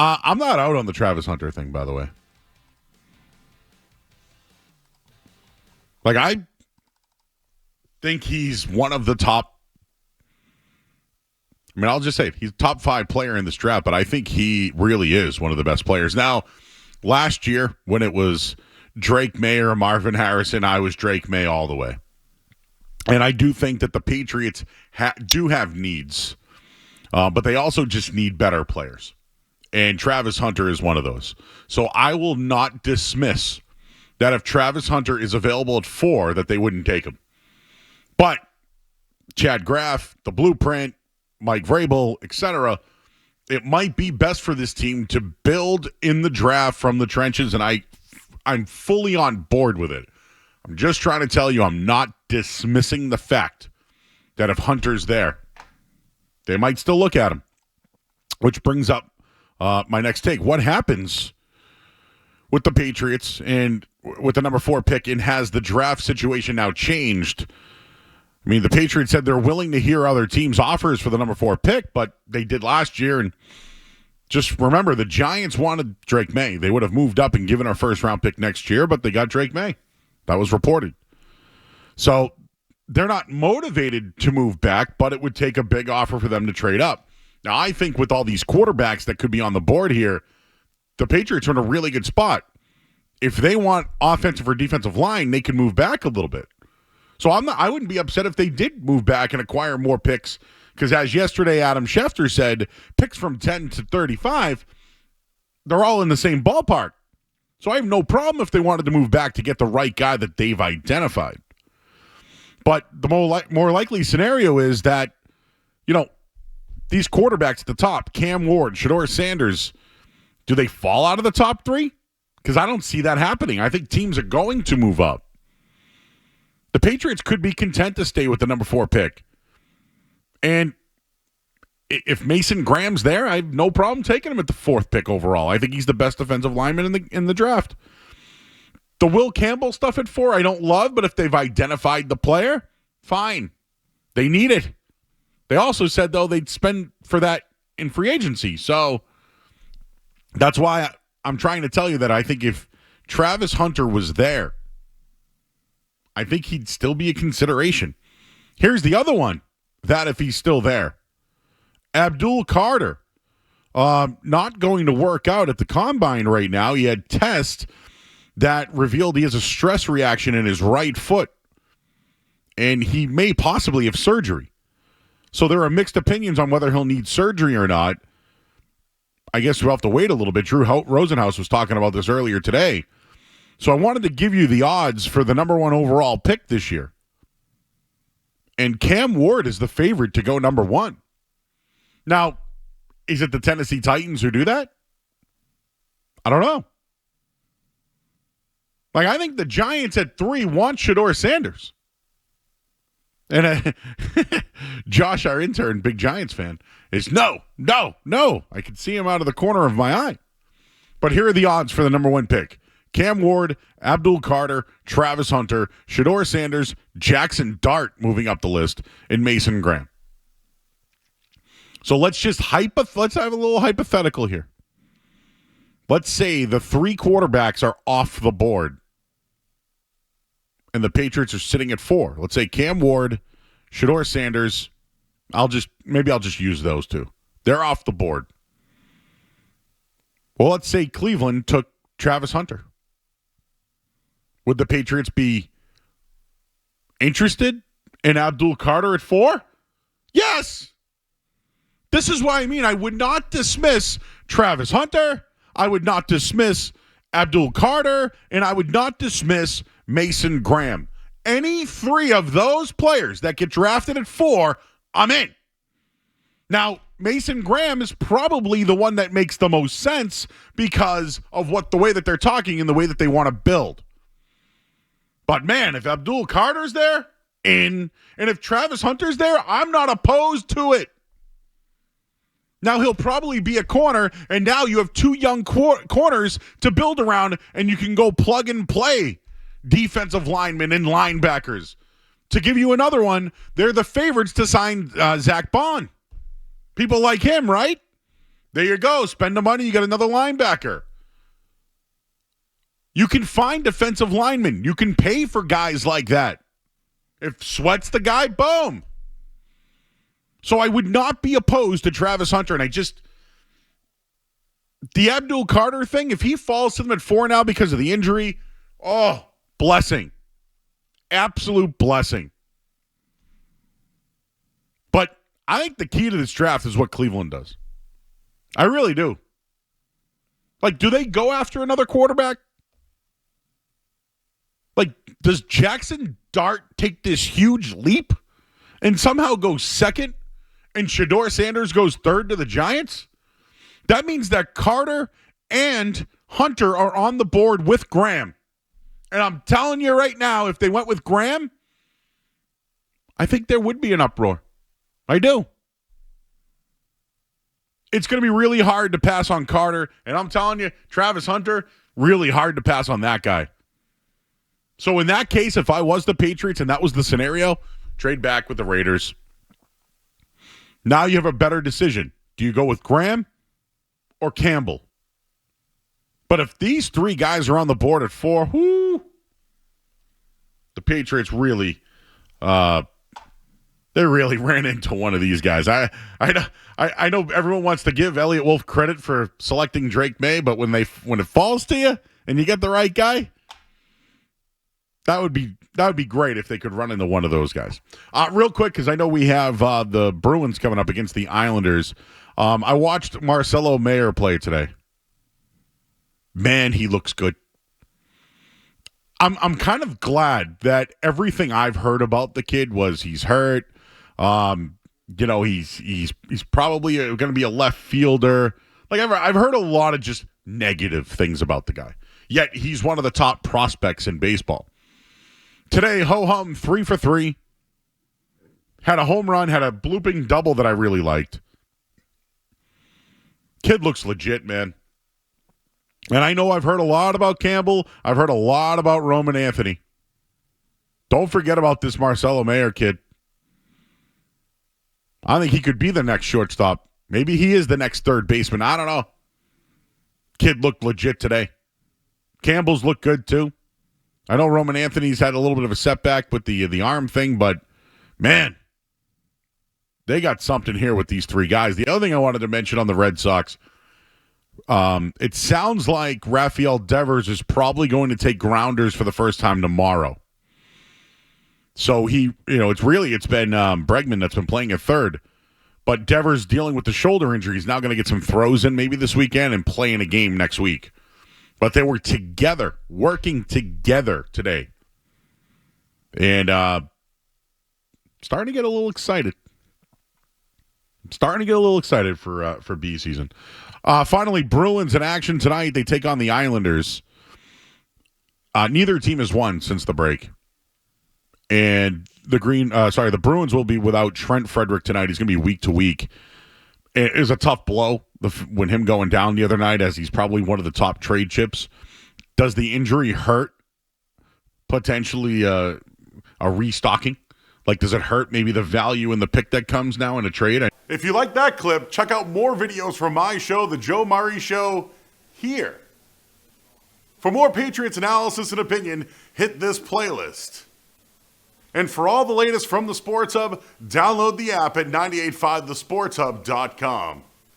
I'm not out on the Travis Hunter thing, by the way. Like, I think he's one of the top. I mean, I'll just say it. He's a top 5 player in this draft, but I think he really is one of the best players. Now, last year, when it was Drake May or Marvin Harrison, I was Drake May all the way. And I do think that the Patriots do have needs, but they also just need better players. And Travis Hunter is one of those. So I will not dismiss that if Travis Hunter is available at 4, that they wouldn't take him. But Chad Graff, the blueprint, Mike Vrabel, etc., it might be best for this team to build in the draft from the trenches, and I'm fully on board with it. I'm just trying to tell you I'm not dismissing the fact that if Hunter's there, they might still look at him. Which brings up my next take. What happens with the Patriots and with the number 4 pick, and has the draft situation now changed? I mean, the Patriots said they're willing to hear other teams' offers for the number 4 pick, but they did last year. And just remember, the Giants wanted Drake May. They would have moved up and given our first-round pick next year, but they got Drake May. That was reported. So they're not motivated to move back, but it would take a big offer for them to trade up. Now, I think with all these quarterbacks that could be on the board here, the Patriots are in a really good spot. If they want offensive or defensive line, they can move back a little bit. So I wouldn't be upset if they did move back and acquire more picks, because as yesterday Adam Schefter said, picks from 10 to 35, they're all in the same ballpark. So I have no problem if they wanted to move back to get the right guy that they've identified. But the more likely scenario is that, these quarterbacks at the top, Cam Ward, Shedeur Sanders, do they fall out of the top 3? Because I don't see that happening. I think teams are going to move up. The Patriots could be content to stay with the number 4 pick. And if Mason Graham's there, I have no problem taking him at the 4th pick overall. I think he's the best defensive lineman in the draft. The Will Campbell stuff at 4, I don't love, but if they've identified the player, fine. They need it. They also said, though, they'd spend for that in free agency. So that's why I'm trying to tell you that I think if Travis Hunter was there, I think he'd still be a consideration. Here's the other one, that if he's still there. Abdul Carter, not going to work out at the combine right now. He had tests that revealed he has a stress reaction in his right foot, and he may possibly have surgery. So there are mixed opinions on whether he'll need surgery or not. I guess we'll have to wait a little bit. Drew Rosenhaus was talking about this earlier today. So I wanted to give you the odds for the number 1 overall pick this year. And Cam Ward is the favorite to go number 1. Now, is it the Tennessee Titans who do that? I don't know. Like, I think the Giants at 3 want Shedeur Sanders. And Josh, our intern, big Giants fan, is no. I can see him out of the corner of my eye. But here are the odds for the number 1 pick. Cam Ward, Abdul Carter, Travis Hunter, Shedeur Sanders, Jackson Dart moving up the list, and Mason Graham. So let's just let's have a little hypothetical here. Let's say the 3 quarterbacks are off the board, and the Patriots are sitting at 4. Let's say Cam Ward, Shedeur Sanders. I'll just use those 2. They're off the board. Well, let's say Cleveland took Travis Hunter. Would the Patriots be interested in Abdul Carter at 4? Yes. This is why I would not dismiss Travis Hunter. I would not dismiss Abdul Carter, and I would not dismiss Mason Graham. Any 3 of those players that get drafted at 4, I'm in. Now, Mason Graham is probably the one that makes the most sense because of the way that they're talking and the way that they want to build. But man, if Abdul Carter's there, in. And if Travis Hunter's there, I'm not opposed to it. Now he'll probably be a corner, and now you have 2 young corners to build around, and you can go plug and play defensive linemen and linebackers. To give you another one, they're the favorites to sign Zach Bond. People like him, right? There you go. Spend the money. You got another linebacker. You can find defensive linemen. You can pay for guys like that. If Sweat's the guy, boom. So I would not be opposed to Travis Hunter. And the Abdul Carter thing, if he falls to them at 4 now because of the injury, oh, blessing. Absolute blessing. But I think the key to this draft is what Cleveland does. I really do. Like, do they go after another quarterback? Like, does Jackson Dart take this huge leap and somehow go second and Shedeur Sanders goes third to the Giants? That means that Carter and Hunter are on the board with Graham. And I'm telling you right now, if they went with Graham, I think there would be an uproar. I do. It's going to be really hard to pass on Carter. And I'm telling you, Travis Hunter, really hard to pass on that guy. So in that case, if I was the Patriots and that was the scenario, trade back with the Raiders. Now you have a better decision. Do you go with Graham or Campbell? But if these 3 guys are on the board at 4, the Patriots really, they really ran into one of these guys. I know everyone wants to give Elliott Wolf credit for selecting Drake May, but when it falls to you and you get the right guy, that would be great if they could run into one of those guys. Real quick, because I know we have the Bruins coming up against the Islanders. I watched Marcelo Mayer play today. Man, he looks good. I'm kind of glad that everything I've heard about the kid was he's hurt. He's probably going to be a left fielder. Like I've heard a lot of just negative things about the guy. Yet he's one of the top prospects in baseball. Today, ho-hum, 3 for 3. Had a home run, had a blooping double that I really liked. Kid looks legit, man. And I know I've heard a lot about Campbell. I've heard a lot about Roman Anthony. Don't forget about this Marcelo Mayer kid. I think he could be the next shortstop. Maybe he is the next third baseman. I don't know. Kid looked legit today. Campbell's looked good, too. I know Roman Anthony's had a little bit of a setback with the arm thing, but, man, they got something here with these 3 guys. The other thing I wanted to mention on the Red Sox, it sounds like Rafael Devers is probably going to take grounders for the first time tomorrow. So it's been Bregman that's been playing at third. But Devers dealing with the shoulder injury. He's now going to get some throws in maybe this weekend and play in a game next week. But they were together, working together today. And starting to get a little excited. For B season. Finally, Bruins in action tonight. They take on the Islanders. Neither team has won since the break. And the Bruins will be without Trent Frederick tonight. He's going to be week to week. It is a tough blow when him going down the other night, as he's probably one of the top trade chips. Does the injury hurt potentially a restocking? Like, does it hurt maybe the value in the pick that comes now in a trade? If you like that clip, check out more videos from my show, The Joe Murray Show, here. For more Patriots analysis and opinion, hit this playlist. And for all the latest from the Sports Hub, download the app at 985thesportshub.com.